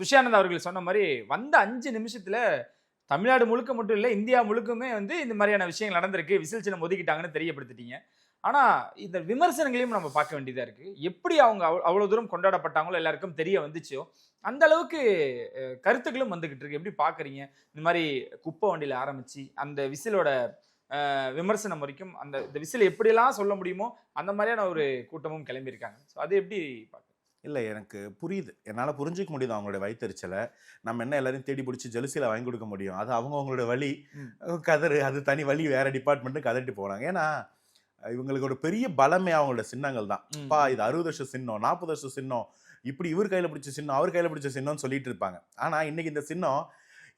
துஷானந்த் அவர்கள் சொன்ன மாரி, வந்த 5 நிமிஷத்துல தமிழ்நாடு முழுக்க மட்டும் இல்ல, இந்தியா முழுக்குமே வந்து இந்த மாரியான விஷயங்கள் நடந்திருக்கு. விசில் சின்னம் ஒதுக்கிட்டாங்கன்னு தெரியப்படுத்திட்டீங்க. ஆனா, இந்த விமர்சனங்களையும் நம்ம பார்க்க வேண்டியதா இருக்கு. எப்படி அவங்க அவ்வளவு தூரம் கொண்டாடப்பட்டாங்களோ, எல்லாருக்கும் தெரிய வந்துச்சோ, அந்த அளவுக்கு கருத்துக்களும் வந்துகிட்டு இருக்கு. எப்படி பார்க்குறீங்க? இந்த மாரி குப்பை வண்டியில ஆரம்பிச்சு, அந்த விசிலோட விமர்சனம் வரைக்கும், இந்த விசில எப்படியெல்லாம் சொல்ல முடியுமோ, அந்த மாரியான ஒரு கூட்டமும் கிளம்பியிருக்காங்க. ஸோ அது எப்படி பார்க்குறீங்க? இல்ல எனக்கு புரியுது. என்னால புரிஞ்சுக்க முடியுது அவங்களுடைய வயித்தெரிச்சல. நம்ம என்ன எல்லாரையும் தேடி புடிச்சு ஜெலுசில வாங்கி கொடுக்க முடியும். அது அவங்கவங்களோட வலி. ம். கதறு அது தனி வலி வேற டிபார்ட்மெண்ட்னு கதறிட்டு போனாங்க. ஏன்னா, இவங்களுக்கு ஒரு பெரிய பலமே அவங்களோட சின்னங்கள் தான். ம். "அப்பா இது 60 வருஷ சின்னம், 40 வருஷ சின்னம். இப்படி இவர் கையில பிடிச்ச சின்னம், அவர் கையில பிடிச்ச சின்னம்னு சொல்லிட்டு இருப்பாங்க." ஆனா, இன்னைக்கு இந்த சின்னம்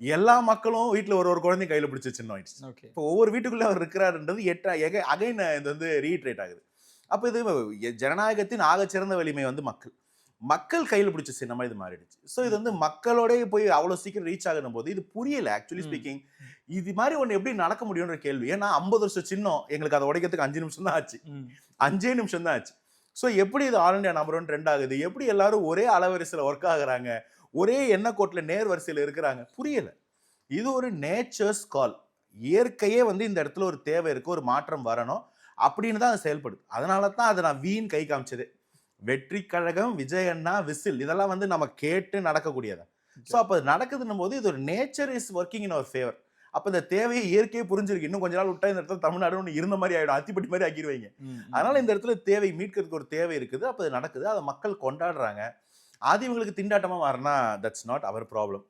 எல்லா மக்களும் வீட்ல ஒரு ஒரு குழந்தையும் கையில பிடிச்ச சின்னம் ஆயிடுச்சு. ஓகே. இப்போ ஒவ்வொரு வீட்டுக்குள்ள அவர் இருக்கிறாருன்றது அகைன் இது வந்து ரீஇட்டரேட் ஆகுது. அப்ப இது ஜனநாயகத்தின் ஆகச்சிறந்த வலிமை வந்து மக்கள். மக்கள் கையில பிடிச்ச சின்னமா இது மாறிடுச்சு. ஸோ இது வந்து மக்களோடயே போய் அவ்வளோ சீக்கிரம் ரீச் ஆகுதும் போது இது புரியல ஆக்சுவலி ம். ஸ்பீக்கிங். இது மாரி ஒண்ணு எப்படி நடக்க முடியும்ன்ற கேள்வி. ஏன்னா 50 வருஷம் சின்னம் எங்களுக்கு அத உடைக்கிறதுக்கு 5 நிமிஷம் தான் ஆச்சு. ம். 5 நிமிஷம் தான் ஆச்சு. ஸோ எப்படி இது ஆல் இண்டியா நம்பர் 1 ட்ரெண்ட் ஆகுது? எப்படி எல்லாரும் ஒரே அலைவரிசையில ஒர்க் ஆகுறாங்க? ஒரே எண்ண கோட்ல நேர் வரிசையில இருக்கிறாங்க? புரியல. இது ஒரு நேச்சர்ஸ் கால். இயற்கையே வந்து இந்த இடத்துல ஒரு தேவை இருக்கு, ஒரு மாற்றம் வரணும் அப்படின்னு தான் அது செயல்படுது. அதனால தான் அத நான் வீண் கை காமிச்சதே. வெற்றி கழகம், விஜய் அண்ணா, விசில் இதெல்லாம் வந்து நம்ம கேட்டு நடக்கக்கூடியது. ஸோ அப்ப அது நடக்குதுன்னும் போது இது ஒரு nature is working in our favour. அப்ப இந்த தேவையை இயற்கையே புரிஞ்சிருக்கு. இன்னும் கொஞ்ச நாள் விட்டா இந்த இடத்துல தமிழ்நாடு ஒண்ணு இருந்த மாரி ஆயிடும். அத்திப்பட்டி மாரி ஆக்கிருவீங்க. ம். அதனால ம். இந்த இடத்துல தேவை மீட்கிறதுக்கு ஒரு தேவை இருக்குது. அப்ப அது நடக்குது. அத மக்கள் கொண்டாடுறாங்க. அது இவங்களுக்கு திண்டாட்டமா மாறுனா தட்ஸ் நாட் அவர் ப்ராப்ளம்.